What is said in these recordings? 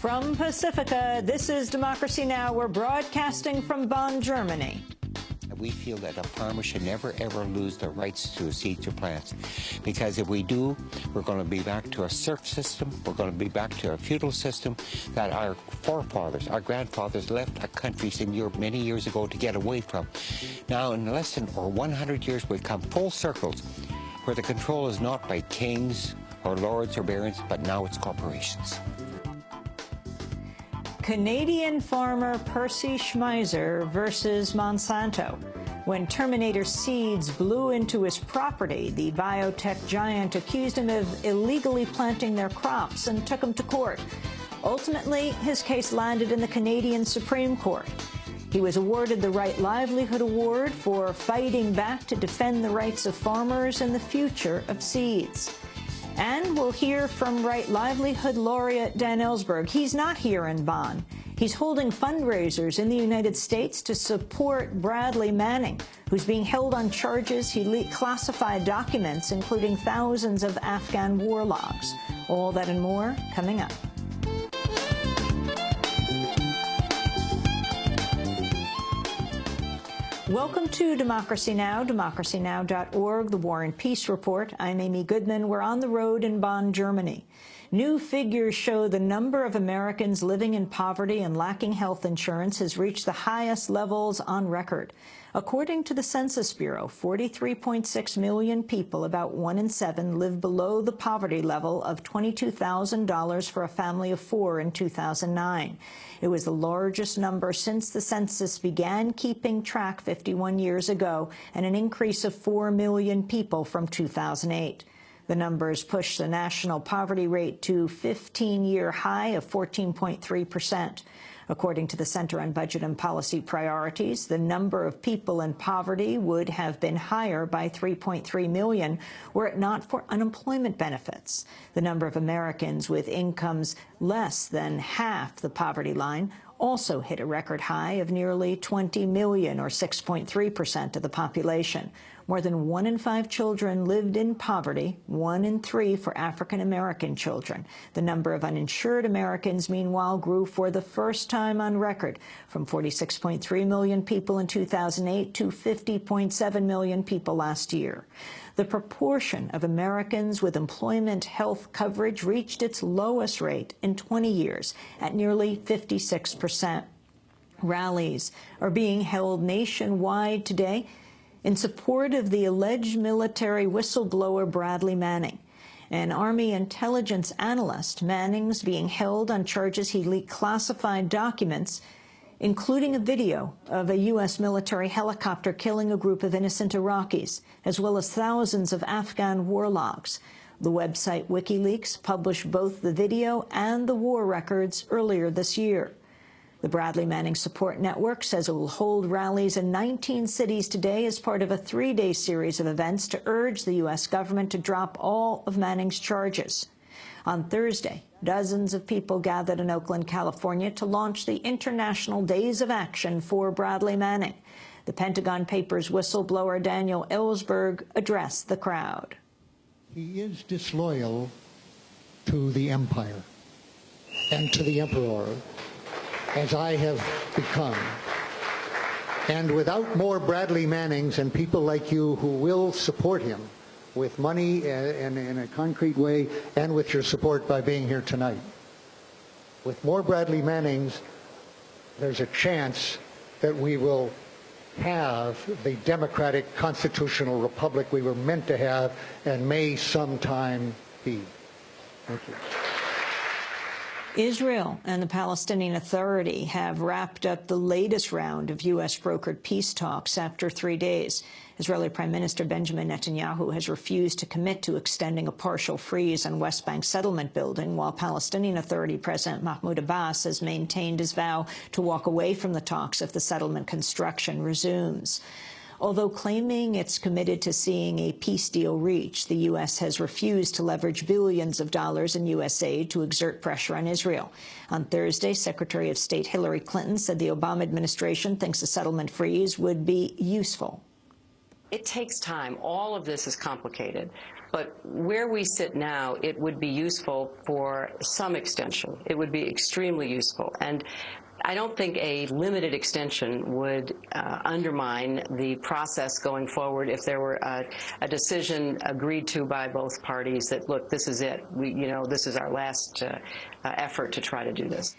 From Pacifica, this is Democracy Now! We're broadcasting from Bonn, Germany. We feel that a farmer should never, ever lose their rights to seeds or plants, because if we do, we're going to be back to a serf system, we're going to be back to a feudal system that our forefathers, our grandfathers left our countries in Europe many years ago to get away from. Now, in less than 100 years, we've come full circles, where the control is not by kings or lords or barons, but now it's corporations. Canadian farmer Percy Schmeiser versus Monsanto. When Terminator seeds blew into his property, the biotech giant accused him of illegally planting their crops and took him to court. Ultimately, his case landed in the Canadian Supreme Court. He was awarded the Right Livelihood Award for fighting back to defend the rights of farmers and the future of seeds. And we'll hear from Right Livelihood laureate Dan Ellsberg. He's not here in Bonn. He's holding fundraisers in the United States to support Bradley Manning, who's being held on charges he leaked classified documents, including thousands of Afghan war logs. All that and more coming up. Welcome to Democracy Now!, democracynow.org, the War and Peace Report. I'm Amy Goodman. We're on the road in Bonn, Germany. New figures show the number of Americans living in poverty and lacking health insurance has reached the highest levels on record. According to the Census Bureau, 43.6 million people, about 1 in 7, live below the poverty level of $22,000 for a family of 4 in 2009. It was the largest number since the census began keeping track 51 years ago, and an increase of 4 million people from 2008. The numbers pushed the national poverty rate to a 15-year high of 14.3%. According to the Center on Budget and Policy Priorities, the number of people in poverty would have been higher by 3.3 million were it not for unemployment benefits. The number of Americans with incomes less than half the poverty line also hit a record high of nearly 20 million, or 6.3% of the population. More than 1 in 5 children lived in poverty, 1 in 3 for African-American children. The number of uninsured Americans, meanwhile, grew for the first time on record, from 46.3 million people in 2008 to 50.7 million people last year. The proportion of Americans with employment health coverage reached its lowest rate in 20 years, at nearly 56%. Rallies are being held nationwide today in support of the alleged military whistleblower Bradley Manning. An Army intelligence analyst, Manning's being held on charges he leaked classified documents, including a video of a U.S. military helicopter killing a group of innocent Iraqis, as well as thousands of Afghan war logs. The website WikiLeaks published both the video and the war records earlier this year. The Bradley Manning Support Network says it will hold rallies in 19 cities today as part of a 3-day series of events to urge the U.S. government to drop all of Manning's charges. On Thursday, dozens of people gathered in Oakland, California to launch the International Days of Action for Bradley Manning. The Pentagon Papers whistleblower Daniel Ellsberg addressed the crowd. He is disloyal to the empire and to the emperor, as I have become. And without more Bradley Mannings and people like you who will support him with money and in a concrete way, and with your support by being here tonight, with more Bradley Mannings, there's a chance that we will have the democratic constitutional republic we were meant to have and may sometime be. Thank you. Israel and the Palestinian Authority have wrapped up the latest round of U.S.-brokered peace talks after 3 days. Israeli Prime Minister Benjamin Netanyahu has refused to commit to extending a partial freeze on West Bank settlement building, while Palestinian Authority President Mahmoud Abbas has maintained his vow to walk away from the talks if the settlement construction resumes. Although claiming it's committed to seeing a peace deal reached, the U.S. has refused to leverage billions of dollars in U.S. aid to exert pressure on Israel. On Thursday, Secretary of State Hillary Clinton said the Obama administration thinks a settlement freeze would be useful. It takes time. All of this is complicated. But where we sit now, it would be useful for some extension. It would be extremely useful. And I don't think a limited extension would undermine the process going forward if there were a decision agreed to by both parties that, look, this is it. This is our last effort to try to do this.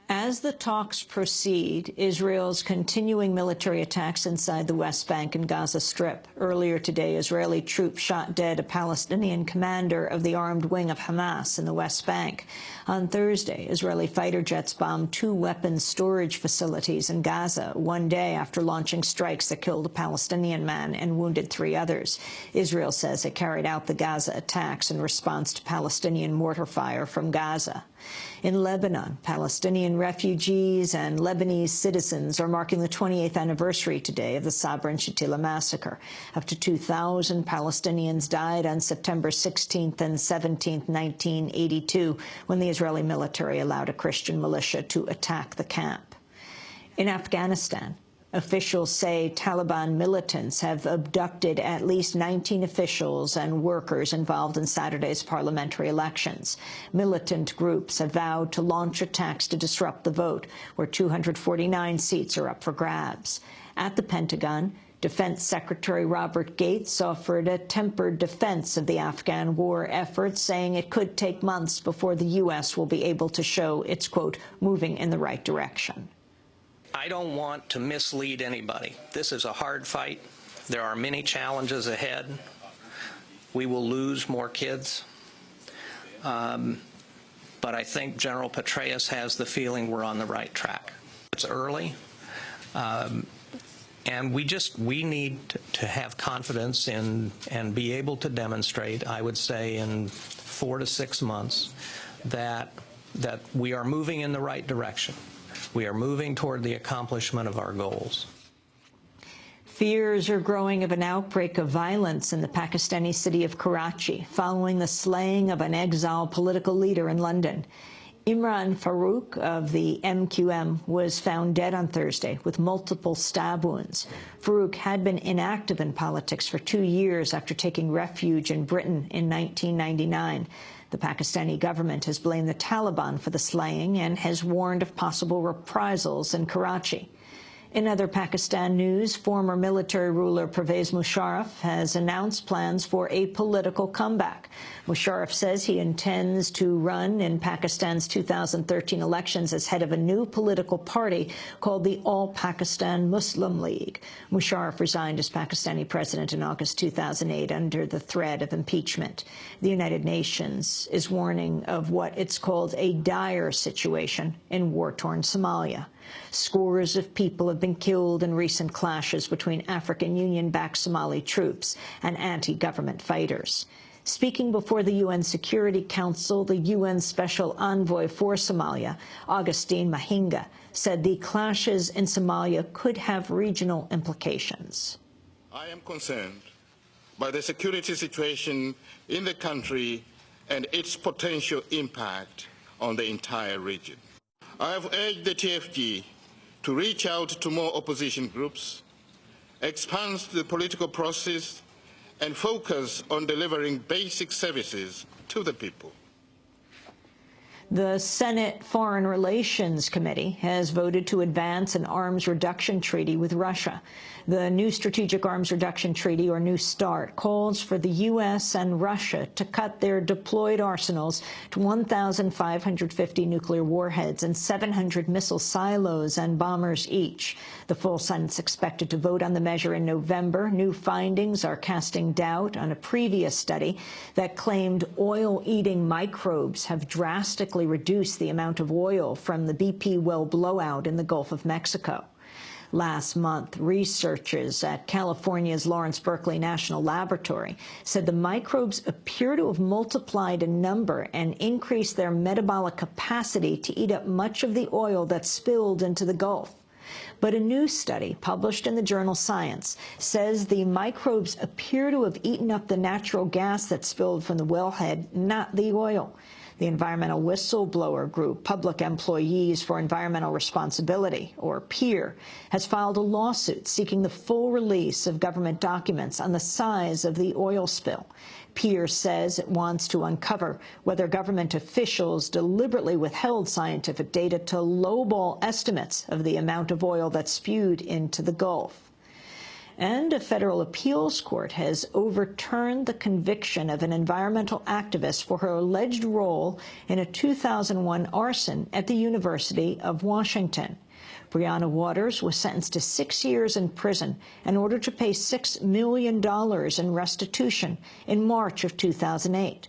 As the talks proceed, Israel's continuing military attacks inside the West Bank and Gaza Strip. Earlier today, Israeli troops shot dead a Palestinian commander of the armed wing of Hamas in the West Bank. On Thursday, Israeli fighter jets bombed 2 weapons storage facilities in Gaza, one day after launching strikes that killed a Palestinian man and wounded 3 others. Israel says it carried out the Gaza attacks in response to Palestinian mortar fire from Gaza. In Lebanon, Palestinian refugees and Lebanese citizens are marking the 28th anniversary today of the Sabra and Shatila massacre. Up to 2,000 Palestinians died on September 16th and 17th, 1982, when the Israeli military allowed a Christian militia to attack the camp. In Afghanistan, officials say Taliban militants have abducted at least 19 officials and workers involved in Saturday's parliamentary elections. Militant groups have vowed to launch attacks to disrupt the vote, where 249 seats are up for grabs. At the Pentagon, Defense Secretary Robert Gates offered a tempered defense of the Afghan war effort, saying it could take months before the U.S. will be able to show it's, quote, moving in the right direction. I don't want to mislead anybody. This is a hard fight. There are many challenges ahead. We will lose more kids. But I think General Petraeus has the feeling we're on the right track. It's early. And we need to have confidence in and be able to demonstrate, I would say, in 4 to 6 months, that we are moving in the right direction. We are moving toward the accomplishment of our goals. Fears are growing of an outbreak of violence in the Pakistani city of Karachi following the slaying of an exiled political leader in London. Imran Farooq of the MQM was found dead on Thursday with multiple stab wounds. Farooq had been inactive in politics for 2 years after taking refuge in Britain in 1999. The Pakistani government has blamed the Taliban for the slaying and has warned of possible reprisals in Karachi. In other Pakistan news, former military ruler Pervez Musharraf has announced plans for a political comeback. Musharraf says he intends to run in Pakistan's 2013 elections as head of a new political party called the All Pakistan Muslim League. Musharraf resigned as Pakistani president in August 2008 under the threat of impeachment. The United Nations is warning of what it's called a dire situation in war-torn Somalia. Scores of people have been killed in recent clashes between African Union-backed Somali troops and anti-government fighters. Speaking before the UN Security Council, the UN Special Envoy for Somalia, Augustine Mahinga, said the clashes in Somalia could have regional implications. I am concerned by the security situation in the country and its potential impact on the entire region. I have urged the TFG to reach out to more opposition groups, expand the political process, and focus on delivering basic services to the people. The Senate Foreign Relations Committee has voted to advance an arms reduction treaty with Russia. The new Strategic Arms Reduction Treaty, or New START, calls for the U.S. and Russia to cut their deployed arsenals to 1,550 nuclear warheads and 700 missile silos and bombers each. The full Senate's expected to vote on the measure in November. New findings are casting doubt on a previous study that claimed oil-eating microbes have drastically reduced the amount of oil from the BP well blowout in the Gulf of Mexico. Last month, researchers at California's Lawrence Berkeley National Laboratory said the microbes appear to have multiplied in number and increased their metabolic capacity to eat up much of the oil that spilled into the Gulf. But a new study published in the journal Science says the microbes appear to have eaten up the natural gas that spilled from the wellhead, not the oil. The environmental whistleblower group Public Employees for Environmental Responsibility, or PEER, has filed a lawsuit seeking the full release of government documents on the size of the oil spill. PEER says it wants to uncover whether government officials deliberately withheld scientific data to lowball estimates of the amount of oil that spewed into the Gulf. And a federal appeals court has overturned the conviction of an environmental activist for her alleged role in a 2001 arson at the University of Washington. Brianna Waters was sentenced to 6 years in prison and ordered to pay $6 million in restitution in March of 2008.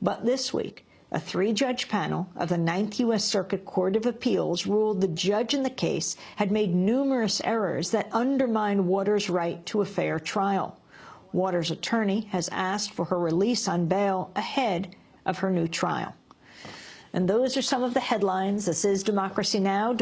But this week, a 3-judge panel of the 9th U.S. Circuit Court of Appeals ruled the judge in the case had made numerous errors that undermined Waters' right to a fair trial. Waters' attorney has asked for her release on bail ahead of her new trial. And those are some of the headlines. This is Democracy Now!,